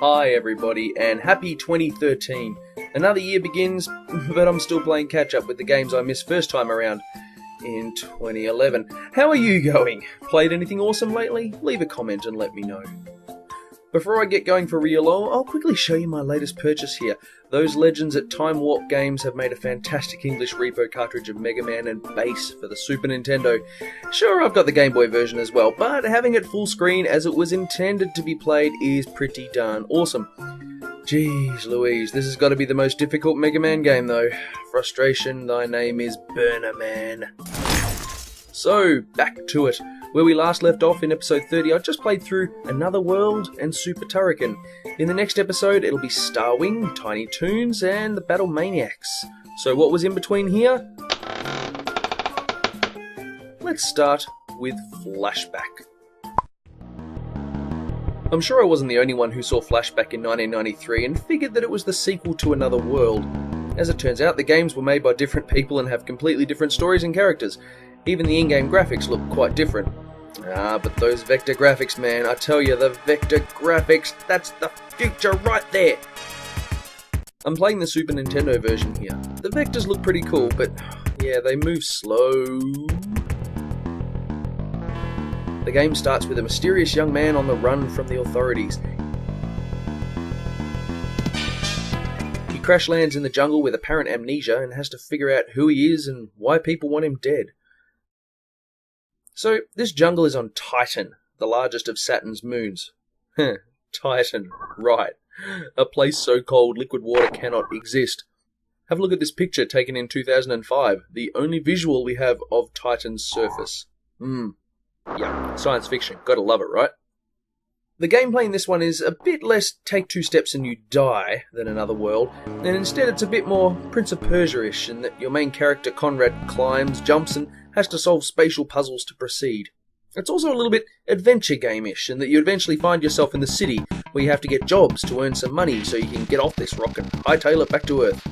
Hi everybody, and happy 2013. Another year begins, but I'm still playing catch up with the games I missed first time around in 2011. How are you going? Played anything awesome lately? Leave a comment and let me know. Before I get going for real, I'll quickly show you my latest purchase here. Those legends at Time Warp Games have made a fantastic English repo cartridge of Mega Man and Bass for the Super Nintendo. Sure, I've got the Game Boy version as well, but having it full screen as it was intended to be played is pretty darn awesome. Jeez Louise, this has got to be the most difficult Mega Man game though. Frustration, thy name is Burner Man. So, back to it. Where we last left off in episode 30, I just played through Another World and Super Turrican. In the next episode, it'll be Starwing, Tiny Toons, and the Battle Maniacs. So what was in between here? Let's start with Flashback. I'm sure I wasn't the only one who saw Flashback in 1993 and figured that it was the sequel to Another World. As it turns out, the games were made by different people and have completely different stories and characters. Even the in-game graphics look quite different. But those vector graphics, man, I tell you, the vector graphics, that's the future right there! I'm playing the Super Nintendo version here. The vectors look pretty cool, but yeah, they move slow. The game starts with a mysterious young man on the run from the authorities. He crash lands in the jungle with apparent amnesia and has to figure out who he is and why people want him dead. So, this jungle is on Titan, the largest of Saturn's moons. Titan, right. A place so cold liquid water cannot exist. Have a look at this picture taken in 2005, the only visual we have of Titan's surface. Yeah, science fiction, gotta love it, right? The gameplay in this one is a bit less take two steps and you die than Another World, and instead it's a bit more Prince of Persia-ish in that your main character Conrad climbs, jumps, and has to solve spatial puzzles to proceed. It's also a little bit adventure game-ish in that you eventually find yourself in the city where you have to get jobs to earn some money so you can get off this rock and hightail it back to Earth.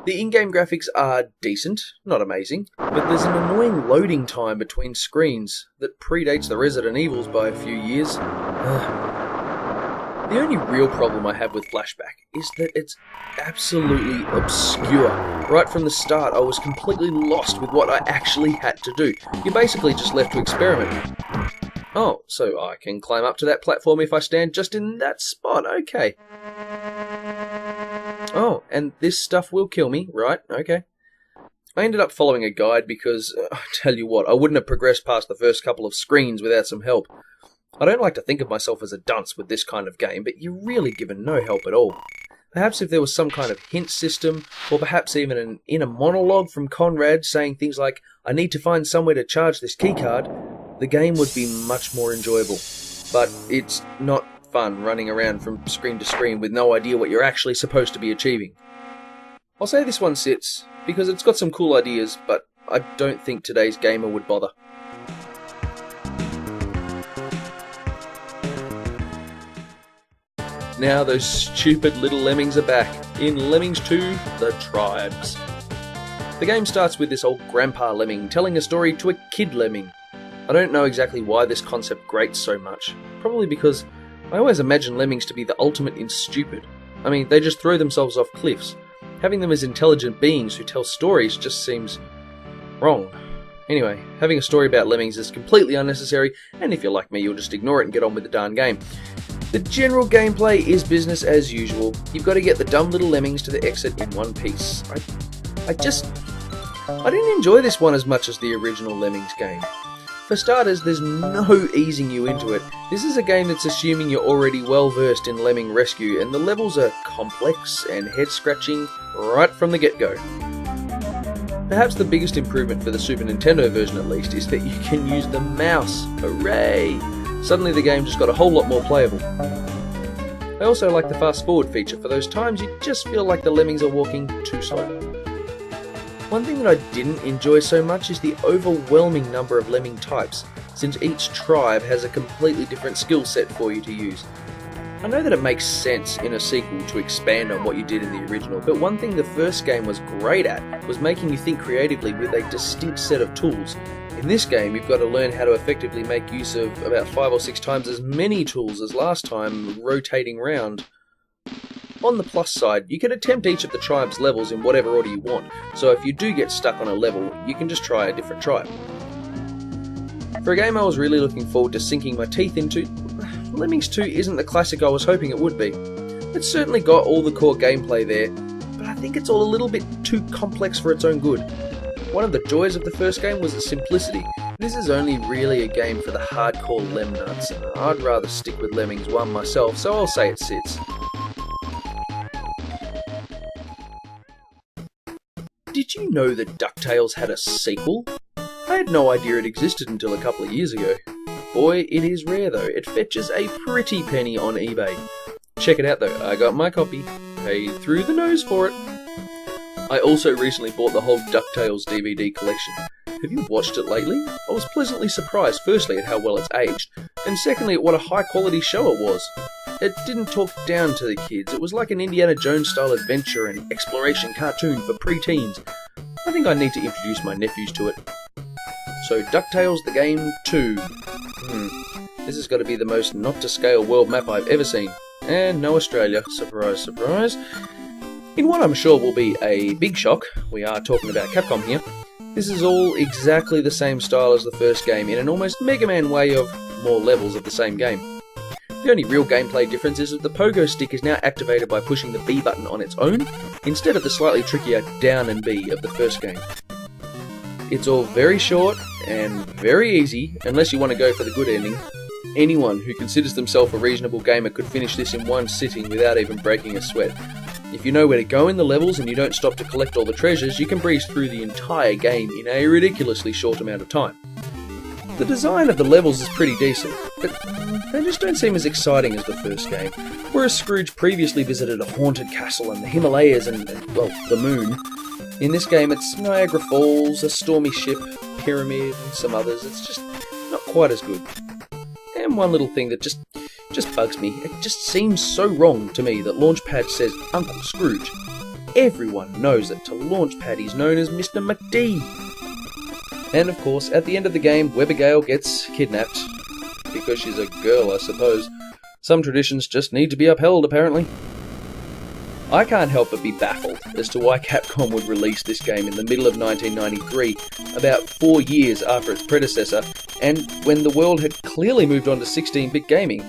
The in-game graphics are decent, not amazing, but there's an annoying loading time between screens that predates the Resident Evils by a few years. The only real problem I have with Flashback is that it's absolutely obscure. Right from the start, I was completely lost with what I actually had to do. You're basically just left to experiment. Oh, so I can climb up to that platform if I stand just in that spot, okay. Oh, and this stuff will kill me, right, okay. I ended up following a guide because, I tell you what, I wouldn't have progressed past the first couple of screens without some help. I don't like to think of myself as a dunce with this kind of game, but you're really given no help at all. Perhaps if there was some kind of hint system, or perhaps even an inner monologue from Conrad saying things like, I need to find somewhere to charge this keycard, the game would be much more enjoyable. But it's not fun running around from screen to screen with no idea what you're actually supposed to be achieving. I'll say this one sits, because it's got some cool ideas, but I don't think today's gamer would bother. Now those stupid little lemmings are back, in Lemmings 2, The Tribes. The game starts with this old grandpa lemming telling a story to a kid lemming. I don't know exactly why this concept grates so much, probably because I always imagine lemmings to be the ultimate in stupid. I mean, they just throw themselves off cliffs. Having them as intelligent beings who tell stories just seems wrong. Anyway, having a story about lemmings is completely unnecessary, and if you're like me, you'll just ignore it and get on with the darn game. The general gameplay is business as usual. You've got to get the dumb little lemmings to the exit in one piece. I didn't enjoy this one as much as the original Lemmings game. For starters, there's no easing you into it. This is a game that's assuming you're already well versed in lemming rescue, and the levels are complex and head-scratching right from the get-go. Perhaps the biggest improvement for the Super Nintendo version at least is that you can use the mouse. Hooray! Suddenly the game just got a whole lot more playable. I also like the fast forward feature for those times you just feel like the lemmings are walking too slow. One thing that I didn't enjoy so much is the overwhelming number of lemming types, since each tribe has a completely different skill set for you to use. I know that it makes sense in a sequel to expand on what you did in the original, but one thing the first game was great at was making you think creatively with a distinct set of tools. In this game, you've got to learn how to effectively make use of about 5 or 6 times as many tools as last time, rotating round. On the plus side, you can attempt each of the tribe's levels in whatever order you want, so if you do get stuck on a level, you can just try a different tribe. For a game I was really looking forward to sinking my teeth into, Lemmings 2 isn't the classic I was hoping it would be. It's certainly got all the core gameplay there, but I think it's all a little bit too complex for its own good. One of the joys of the first game was the simplicity. This is only really a game for the hardcore lem nuts. I'd rather stick with Lemmings 1 myself, so I'll say it sits. Did you know that DuckTales had a sequel? I had no idea it existed until a couple of years ago. Boy, it is rare though. It fetches a pretty penny on eBay. Check it out though, I got my copy. Paid through the nose for it. I also recently bought the whole DuckTales DVD collection. Have you watched it lately? I was pleasantly surprised, firstly at how well it's aged, and secondly at what a high quality show it was. It didn't talk down to the kids, it was like an Indiana Jones style adventure and exploration cartoon for pre-teens. I think I need to introduce my nephews to it. So DuckTales the Game 2. This has got to be the most not-to-scale world map I've ever seen. And no Australia. Surprise, surprise. In what I'm sure will be a big shock, we are talking about Capcom here, this is all exactly the same style as the first game in an almost Mega Man way of more levels of the same game. The only real gameplay difference is that the pogo stick is now activated by pushing the B button on its own, instead of the slightly trickier down and B of the first game. It's all very short and very easy, unless you want to go for the good ending. Anyone who considers themselves a reasonable gamer could finish this in one sitting without even breaking a sweat. If you know where to go in the levels and you don't stop to collect all the treasures, you can breeze through the entire game in a ridiculously short amount of time. The design of the levels is pretty decent, but they just don't seem as exciting as the first game. Whereas Scrooge previously visited a haunted castle and the Himalayas and, well, the moon. In this game it's Niagara Falls, a stormy ship, pyramid, and some others. It's just not quite as good. And one little thing that just bugs me, it just seems so wrong to me that Launchpad says Uncle Scrooge. Everyone knows that to Launchpad he's known as Mr. McD. And of course, at the end of the game, Webigail gets kidnapped. Because she's a girl, I suppose. Some traditions just need to be upheld, apparently. I can't help but be baffled as to why Capcom would release this game in the middle of 1993, about 4 years after its predecessor, and when the world had clearly moved on to 16-bit gaming.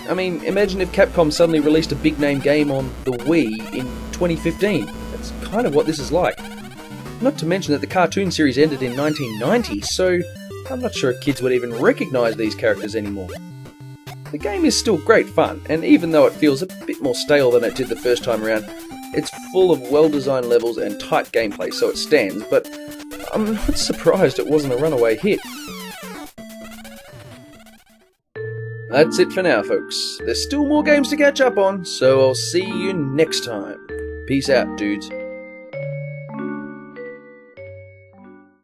I mean, imagine if Capcom suddenly released a big-name game on the Wii in 2015. That's kind of what this is like. Not to mention that the cartoon series ended in 1990, so I'm not sure if kids would even recognise these characters anymore. The game is still great fun, and even though it feels a bit more stale than it did the first time around, it's full of well-designed levels and tight gameplay, so it stands, but I'm not surprised it wasn't a runaway hit. That's it for now, folks. There's still more games to catch up on, so I'll see you next time. Peace out, dudes.